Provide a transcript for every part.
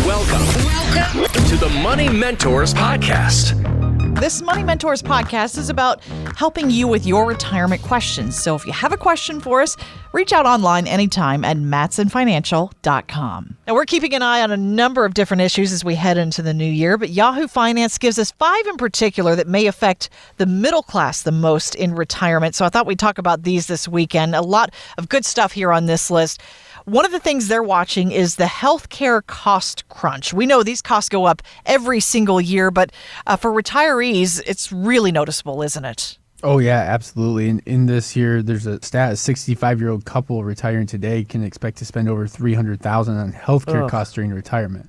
Welcome to the Money Mentors Podcast. This Money Mentors podcast is about helping you with your retirement questions. So if you have a question for us, reach out online anytime at matsonfinancial.com. Now, we're keeping an eye on a number of different issues as we head into the new year, but Yahoo Finance gives us 5 in particular that may affect the middle class the most in retirement. So I thought we'd talk about these this weekend. A lot of good stuff here on this list. One of the things they're watching is the healthcare cost crunch. We know these costs go up every single year, but for retirees, it's really noticeable, isn't it? Oh, yeah, absolutely. In this year, there's a stat, a 65-year-old couple retiring today can expect to spend over $300,000 on healthcare costs during retirement.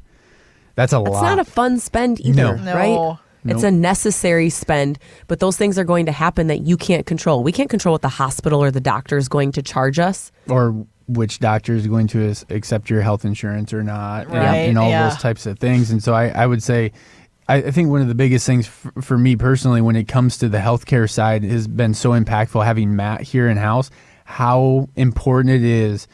That's a lot. It's not a fun spend either, No. right? It's a necessary spend, but those things are going to happen that you can't control. We can't control what the hospital or the doctor is going to charge us. Or which doctor is going to accept your health insurance or not, Right, and all yeah. those types of things. And so I would say, I think one of the biggest things for me personally when it comes to the healthcare side has been so impactful having Matt here in-house, how important it is,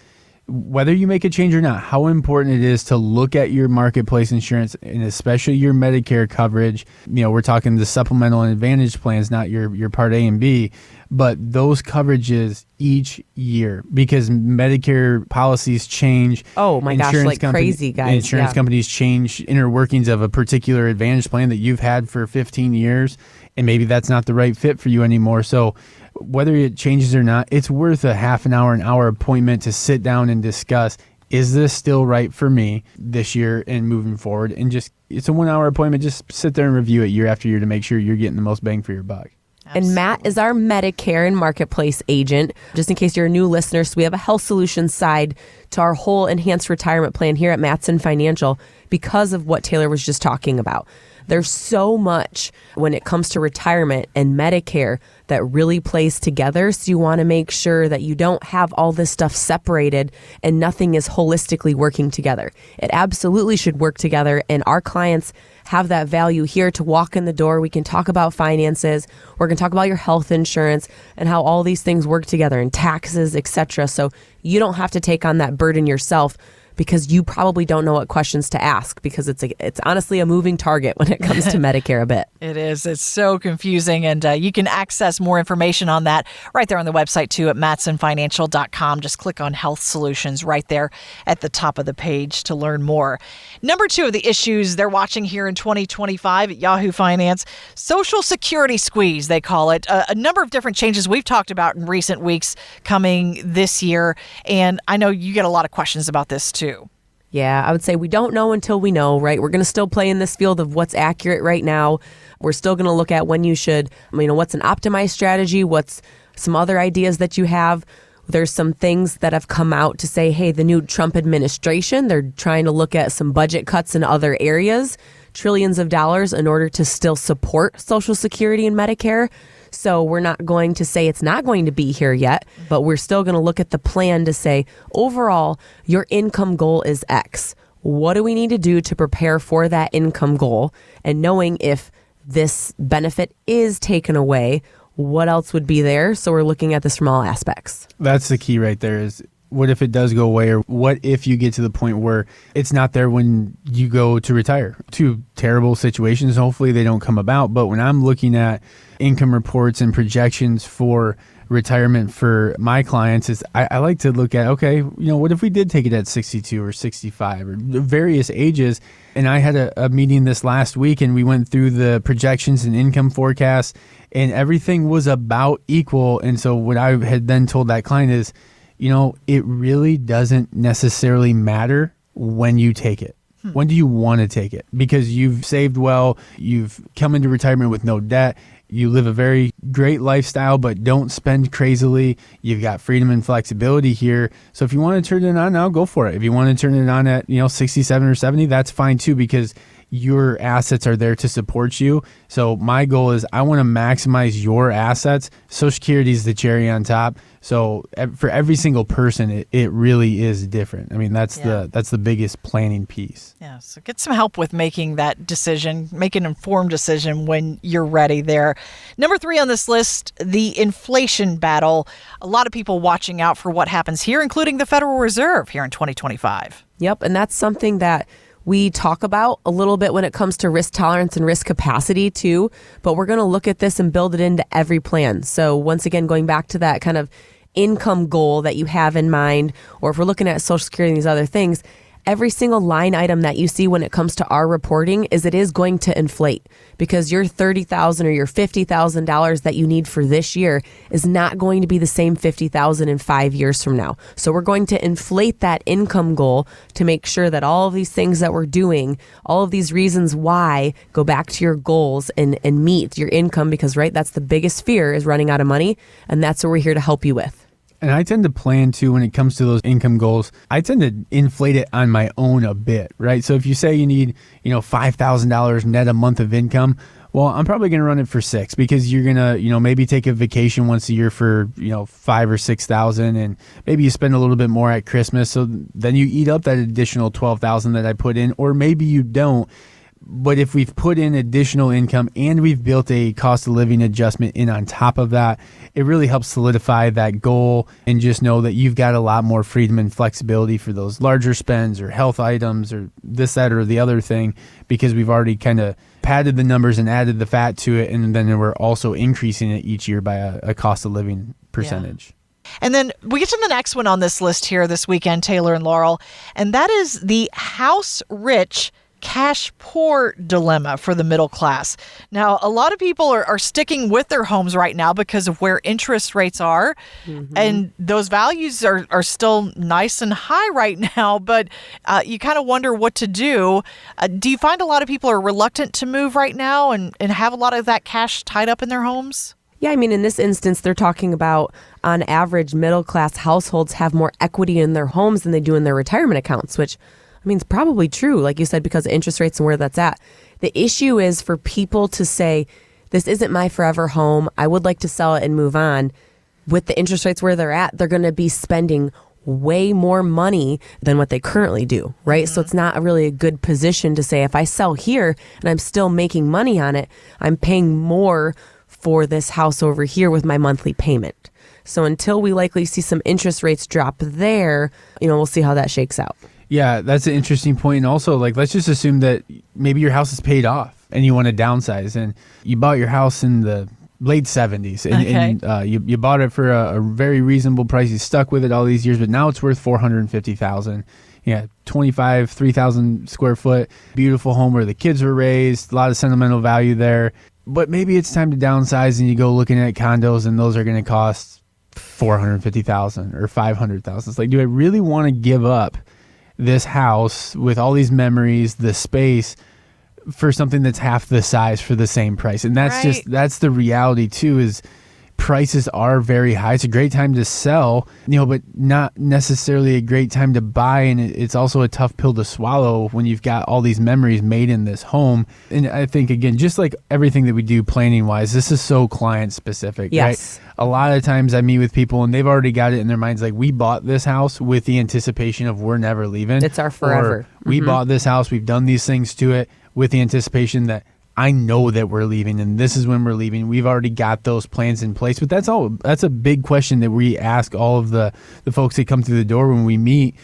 whether you make a change or not, how important it is to look at your marketplace insurance and especially your Medicare coverage. You know, we're talking the supplemental and advantage plans, not your Part A and B, but those coverages each year because Medicare policies change. Oh my gosh, like crazy, guys. Insurance companies change inner workings of a particular advantage plan that you've had for 15 years, and maybe that's not the right fit for you anymore. So whether it changes or not, it's worth a half an hour appointment to sit down and discuss, is this still right for me this year and moving forward? And just, it's a 1 hour appointment. Just sit there and review it year after year to make sure you're getting the most bang for your buck. Absolutely. And Matt is our Medicare and Marketplace agent. Just in case you're a new listener, so we have a health solutions side to our whole enhanced retirement plan here at Matson Financial because of what Taylor was just talking about. There's so much when it comes to retirement and Medicare that really plays together. So you want to make sure that you don't have all this stuff separated and nothing is holistically working together. It absolutely should work together. And our clients have that value here to walk in the door. We can talk about finances. We're going to talk about your health insurance and how all these things work together and taxes, etc. So you don't have to take on that burden yourself, because you probably don't know what questions to ask because it's honestly a moving target when it comes to Medicare a bit. It is. It's so confusing, and you can access more information on that right there on the website, too, at matsonfinancial.com. Just click on Health Solutions right there at the top of the page to learn more. Number 2 of the issues they're watching here in 2025 at Yahoo Finance, Social Security squeeze, they call it. A number of different changes we've talked about in recent weeks coming this year, and I know you get a lot of questions about this, too. Yeah, I would say we don't know until we know, right? We're going to still play in this field of what's accurate right now. We're still going to look at when you should, what's an optimized strategy? What's some other ideas that you have? There's some things that have come out to say, hey, the new Trump administration, they're trying to look at some budget cuts in other areas, trillions of dollars in order to still support Social Security and Medicare. So we're not going to say it's not going to be here yet, but we're still going to look at the plan to say, overall, your income goal is X. What do we need to do to prepare for that income goal? And knowing if this benefit is taken away, what else would be there? So we're looking at this from all aspects. That's the key right there is, what if it does go away, or what if you get to the point where it's not there when you go to retire? 2 terrible situations. Hopefully they don't come about. But when I'm looking at income reports and projections for retirement for my clients, is I like to look at, okay, what if we did take it at 62 or 65 or various ages? And I had a meeting this last week and we went through the projections and income forecasts and everything was about equal. And so what I had then told that client is, it really doesn't necessarily matter when you take it. When do you want to take it? Because you've saved well, you've come into retirement with no debt, you live a very great lifestyle, but don't spend crazily. You've got freedom and flexibility here. So if you want to turn it on now, go for it. If you want to turn it on at 67 or 70, that's fine too, because your assets are there to support you. So my goal is I want to maximize your assets. Social Security is the cherry on top. So for every single person, it really is different. That's the biggest planning piece. Yeah, so get some help with making that decision, make an informed decision when you're ready there. Number 3 on this list, the inflation battle. A lot of people watching out for what happens here, including the Federal Reserve here in 2025. Yep, and that's something that we talk about a little bit when it comes to risk tolerance and risk capacity too, but we're going to look at this and build it into every plan. So once again, going back to that kind of income goal that you have in mind, or if we're looking at Social Security and these other things, every single line item that you see when it comes to our reporting is it is going to inflate, because your $30,000 or your $50,000 that you need for this year is not going to be the same $50,000 in 5 years from now. So we're going to inflate that income goal to make sure that all of these things that we're doing, all of these reasons why, go back to your goals and meet your income, because right, that's the biggest fear, is running out of money, and that's what we're here to help you with. And I tend to plan too when it comes to those income goals. I tend to inflate it on my own a bit, right? So if you say you need, $5,000 net a month of income, well, I'm probably going to run it for 6, because you're going to, maybe take a vacation once a year for, 5 or 6,000, and maybe you spend a little bit more at Christmas. So then you eat up that additional 12,000 that I put in, or maybe you don't. But if we've put in additional income and we've built a cost of living adjustment in on top of that, it really helps solidify that goal, and just know that you've got a lot more freedom and flexibility for those larger spends or health items or this, that, or the other thing, because we've already kind of padded the numbers and added the fat to it. And then we're also increasing it each year by a cost of living percentage. Yeah. And then we get to the next one on this list here this weekend, Taylor and Laurel, and that is the house rich, cash poor dilemma for the middle class. Now, a lot of people are sticking with their homes right now because of where interest rates are. Mm-hmm. And those values are still nice and high right now, but you kind of wonder what to do. Do you find a lot of people are reluctant to move right now and have a lot of that cash tied up in their homes? Yeah, I mean, in this instance, they're talking about, on average, middle class households have more equity in their homes than they do in their retirement accounts, which it's probably true, like you said, because of interest rates and where that's at. The issue is for people to say, this isn't my forever home, I would like to sell it and move on. With the interest rates where they're at, they're going to be spending way more money than what they currently do, right? Mm-hmm. So it's not really a good position to say, if I sell here and I'm still making money on it, I'm paying more for this house over here with my monthly payment. So until we likely see some interest rates drop there, we'll see how that shakes out. Yeah, that's an interesting point. And also, let's just assume that maybe your house is paid off and you want to downsize, and you bought your house in the late 70s and you bought it for a very reasonable price. You stuck with it all these years, but now it's worth $450,000. Yeah, 3,000 square foot, beautiful home where the kids were raised, a lot of sentimental value there. But maybe it's time to downsize, and you go looking at condos, and those are going to cost $450,000 or $500,000. It's like, do I really want to give up this house with all these memories, the space, for something that's half the size for the same price? And that's that's the reality too, is prices are very high. It's a great time to sell, but not necessarily a great time to buy. And it's also a tough pill to swallow when you've got all these memories made in this home. And I think, again, just like everything that we do planning wise, this is so client specific, yes. Right? A lot of times I meet with people and they've already got it in their minds, like, we bought this house with the anticipation of we're never leaving. It's our forever. Or we bought this house, we've done these things to it with the anticipation that I know that we're leaving, and this is when we're leaving. We've already got those plans in place. But that's a big question that we ask all of the folks that come through the door when we meet.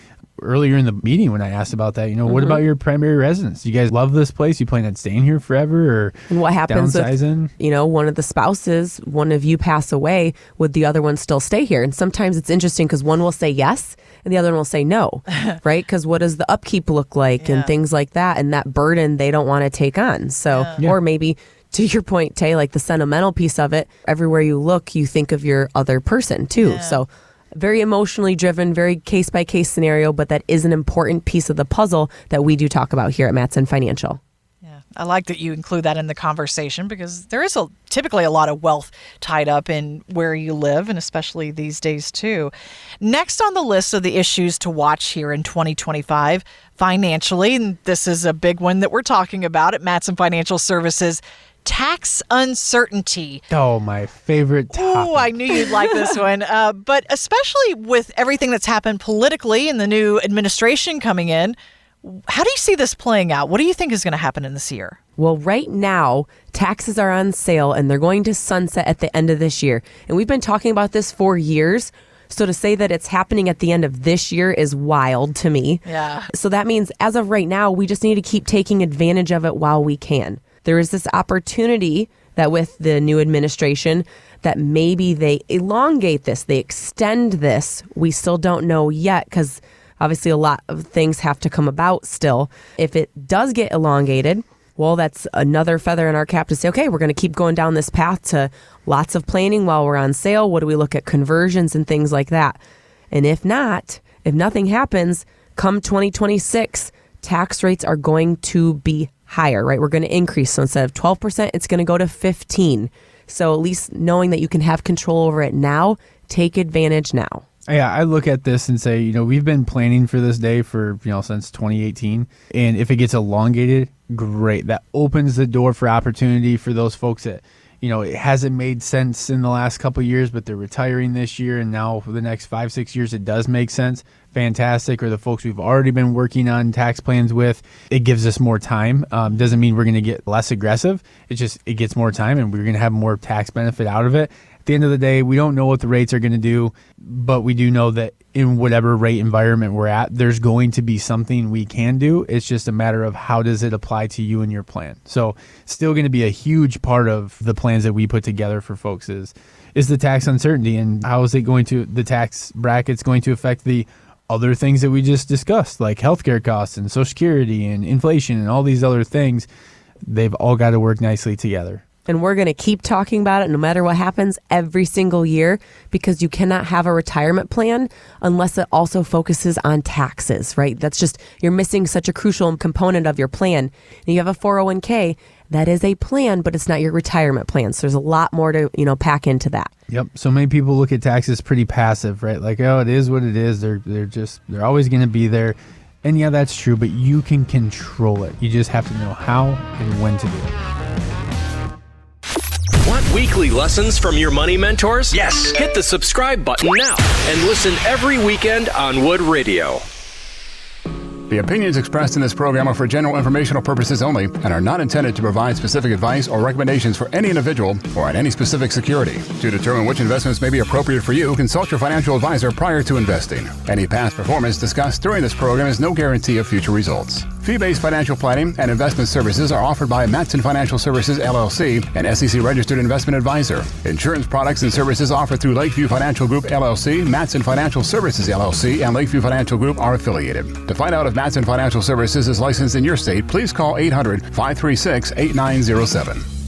Earlier in the meeting, when I asked about that, what about your primary residence? You guys love this place? You plan on staying here forever, or and what happens downsizing? If, one of the spouses, one of you pass away, would the other one still stay here? And sometimes it's interesting because one will say yes and the other one will say no, right? Because what does the upkeep look like and things like that, and that burden they don't want to take on. So, or maybe, to your point, Tay, like the sentimental piece of it, everywhere you look, you think of your other person too. Yeah. So very emotionally driven, very case by case scenario, but that is an important piece of the puzzle that we do talk about here at Mattson Financial. Yeah, I like that you include that in the conversation, because there is typically a lot of wealth tied up in where you live, and especially these days too. Next on the list of the issues to watch here in 2025 financially, and this is a big one that we're talking about at Mattson Financial Services, tax uncertainty. Oh, my favorite topic. Oh, I knew you'd like this one. But especially with everything that's happened politically and the new administration coming in, how do you see this playing out? What do you think is going to happen in this year? Well, right now, taxes are on sale and they're going to sunset at the end of this year. And we've been talking about this for years. So to say that it's happening at the end of this year is wild to me. Yeah. So that means as of right now, we just need to keep taking advantage of it while we can. There is this opportunity that with the new administration, that maybe they elongate this, they extend this. We still don't know yet because obviously a lot of things have to come about still. If it does get elongated, well, that's another feather in our cap to say, okay, we're going to keep going down this path to lots of planning while we're on sale. What do we look at conversions and things like that? And if not, if nothing happens, come 2026, tax rates are going to be higher, right? We're going to increase. So instead of 12%, it's going to go to 15%. So at least knowing that you can have control over it now, take advantage now. Yeah, I look at this and say, we've been planning for this day for, since 2018. And if it gets elongated, great. That opens the door for opportunity for those folks that, it hasn't made sense in the last couple of years, but they're retiring this year. And now for the next 5-6 years, it does make sense. Fantastic. Or the folks we've already been working on tax plans with, it gives us more time. Doesn't mean we're going to get less aggressive. It's just, it gets more time and we're going to have more tax benefit out of it. At the end of the day, we don't know what the rates are going to do, but we do know that in whatever rate environment we're at, there's going to be something we can do. It's just a matter of how does it apply to you and your plan. So still going to be a huge part of the plans that we put together for folks is the tax uncertainty and how is it going to, the tax bracket's going to affect the other things that we just discussed, like healthcare costs and Social Security and inflation and all these other things. They've all got to work nicely together. And we're going to keep talking about it no matter what happens every single year because you cannot have a retirement plan unless it also focuses on taxes, right? That's just, you're missing such a crucial component of your plan. And you have a 401k, that is a plan, but it's not your retirement plan. So there's a lot more to, pack into that. Yep. So many people look at taxes pretty passive, right? Like, oh, it is what it is. They're always going to be there. And yeah, that's true, but you can control it. You just have to know how and when to do it. Want weekly lessons from your money mentors? Yes. Hit the subscribe button now and listen every weekend on Wood Radio. The opinions expressed in this program are for general informational purposes only and are not intended to provide specific advice or recommendations for any individual or on any specific security. To determine which investments may be appropriate for you, consult your financial advisor prior to investing. Any past performance discussed during this program is no guarantee of future results. Fee-based financial planning and investment services are offered by Matson Financial Services, LLC, an SEC-registered investment advisor. Insurance products and services offered through Lakeview Financial Group, LLC, Matson Financial Services, LLC, and Lakeview Financial Group are affiliated. To find out if Matson Financial Services is licensed in your state, please call 800-536-8907.